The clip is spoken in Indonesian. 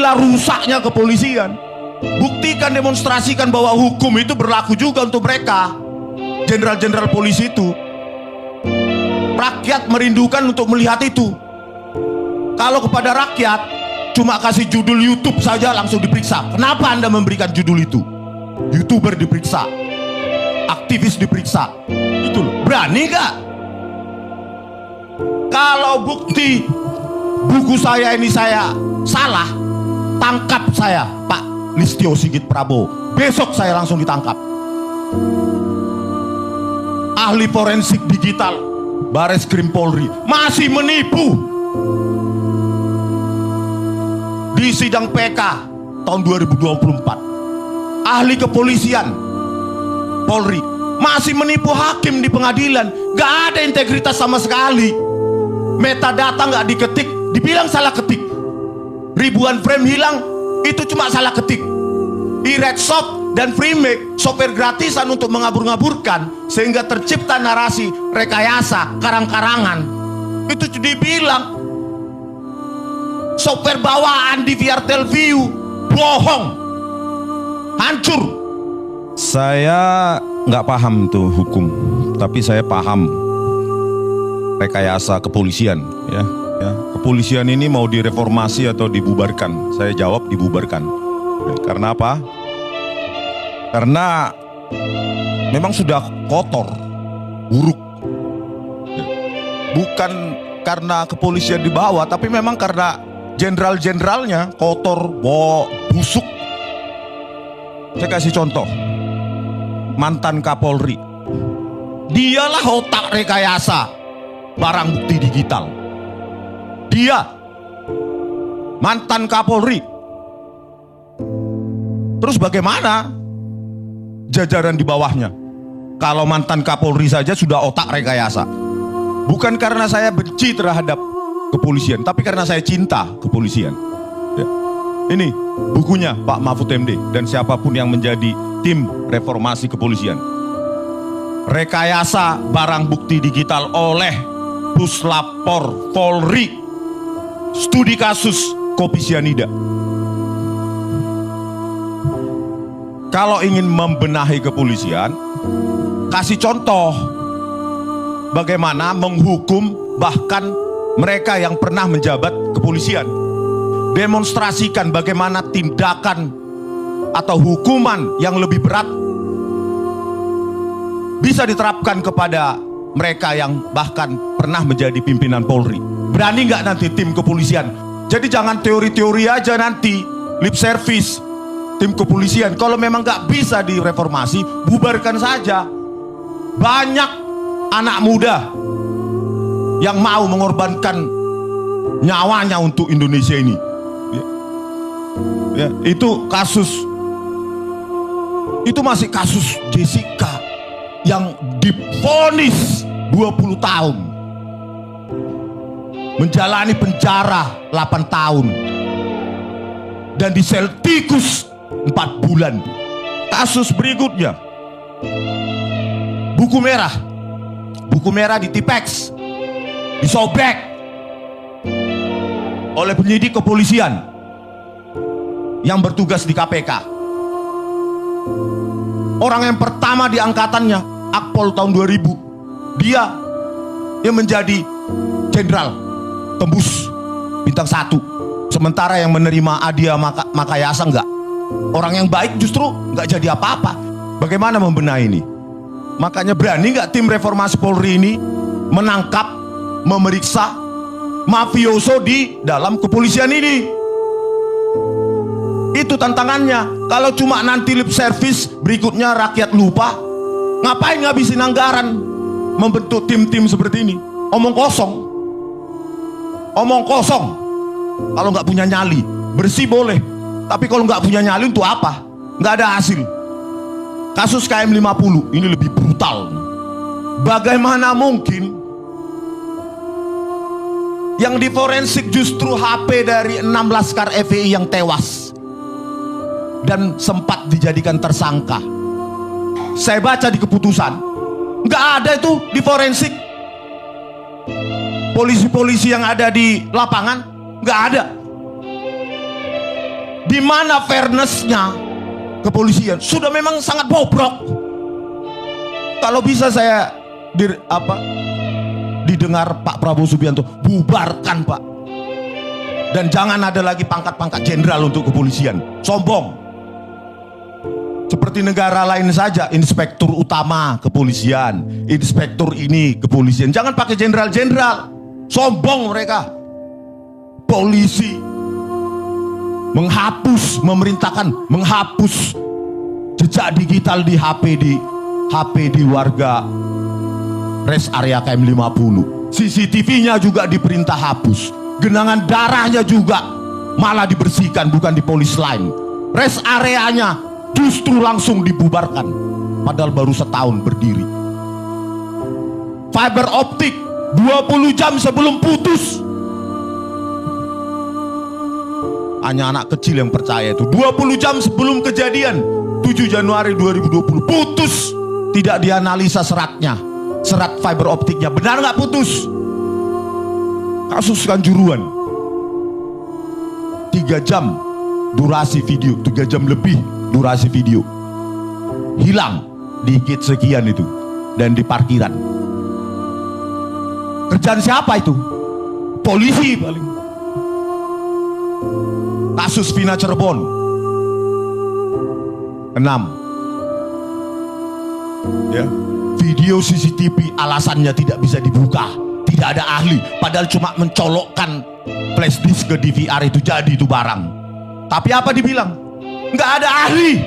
Inilah rusaknya kepolisian. Buktikan, demonstrasikan bahwa hukum itu berlaku juga untuk mereka. Jenderal-jenderal polisi itu. Rakyat merindukan untuk melihat itu. Kalau kepada rakyat cuma kasih judul YouTube saja langsung diperiksa. Kenapa Anda memberikan judul itu? YouTuber diperiksa, aktivis diperiksa. Itu loh. Berani gak? Kalau bukti buku saya ini saya salah, tangkap saya, Pak Listio Sigit Prabowo. Besok saya langsung ditangkap. Ahli forensik digital Bareskrim Polri masih menipu. Di sidang PK tahun 2024, ahli kepolisian Polri masih menipu hakim di pengadilan. Gak ada integritas sama sekali. Metadata gak diketik, dibilang salah ketik. Ribuan frame hilang, itu cuma salah ketik. iRedShop dan Freemake, software gratisan untuk mengabur-ngaburkan, sehingga tercipta narasi rekayasa, karang-karangan. Itu dibilang software bawaan di VRTelView, bohong, hancur. Saya nggak paham tuh hukum, tapi saya paham rekayasa kepolisian. Ya. Kepolisian ini mau direformasi atau dibubarkan? Saya jawab dibubarkan. Karena apa? Karena memang sudah kotor, buruk. Bukan karena kepolisian di bawah, tapi memang karena jenderal-jenderalnya kotor, busuk. Saya kasih contoh, mantan Kapolri, dialah otak rekayasa barang bukti digital. Dia mantan Kapolri. Terus bagaimana jajaran di bawahnya? Kalau mantan Kapolri saja sudah otak rekayasa. Bukan karena saya benci terhadap kepolisian, tapi karena saya cinta kepolisian. Ya. Ini bukunya Pak Mahfud MD dan siapapun yang menjadi tim reformasi kepolisian. Rekayasa barang bukti digital oleh Puslapor Polri. Studi kasus kopi sianida. Kalau ingin membenahi kepolisian, kasih contoh bagaimana menghukum bahkan mereka yang pernah menjabat kepolisian. Demonstrasikan bagaimana tindakan atau hukuman yang lebih berat bisa diterapkan kepada mereka yang bahkan pernah menjadi pimpinan Polri. Berani nggak nanti tim kepolisian? Jadi jangan teori-teori aja nanti, lip service tim kepolisian. Kalau memang nggak bisa direformasi, bubarkan saja. Banyak anak muda yang mau mengorbankan nyawanya untuk Indonesia ini. Ya, itu kasus, itu masih kasus Jessica yang divonis 20 tahun, menjalani penjara 8 tahun, dan di sel tikus 4 bulan. Kasus berikutnya, buku merah di Tipex, disobek oleh penyidik kepolisian yang bertugas di KPK. Orang yang pertama di angkatannya, Akpol tahun 2000, dia yang menjadi jenderal tembus bintang 1. Sementara yang menerima hadiah Makayasa enggak. Orang yang baik justru enggak jadi apa-apa. Bagaimana membenahi ini? Makanya berani enggak tim reformasi Polri ini menangkap, memeriksa mafioso di dalam kepolisian ini? Itu tantangannya. Kalau cuma nanti lip service, berikutnya rakyat lupa, ngapain ngabisin anggaran membentuk tim-tim seperti ini? Omong kosong. Omong kosong. Kalau nggak punya nyali, bersih boleh. Tapi kalau nggak punya nyali untuk apa? Nggak ada hasil. Kasus KM50 ini lebih brutal. Bagaimana mungkin yang diforensik justru HP dari 6 laskar FPI yang tewas dan sempat dijadikan tersangka. Saya baca di keputusan, nggak ada itu di forensik. Polisi-polisi yang ada di lapangan nggak ada. Di mana fairness-nya kepolisian sudah memang sangat bobrok. Kalau bisa saya didengar Pak Prabowo Subianto, bubarkan Pak. Dan jangan ada lagi pangkat-pangkat jenderal untuk kepolisian. Sombong. Seperti negara lain saja, inspektur utama kepolisian, inspektur ini kepolisian. Jangan pakai jenderal-jenderal. Sombong mereka. Polisi memerintahkan menghapus jejak digital di HP di warga rest area KM 50. CCTV-nya juga diperintah hapus. Genangan darahnya juga malah dibersihkan, bukan di polis lain. Rest areanya justru langsung dibubarkan, padahal baru setahun berdiri. Fiber optik 20 jam sebelum putus. Hanya anak kecil yang percaya itu. 20 jam sebelum kejadian 7 Januari 2020 putus. Tidak dianalisa seratnya, serat fiber optiknya benar nggak putus. Kasus Kanjuruhan 3 jam durasi video, 3 jam lebih durasi video, hilang di gate sekian itu dan di parkiran. Kerjaan siapa itu? Polisi paling. Kasus Vina Cirebon 6 ya, video CCTV alasannya tidak bisa dibuka, tidak ada ahli, padahal cuma mencolokkan flash disk ke DVR itu jadi itu barang. Tapi apa dibilang? Nggak ada ahli.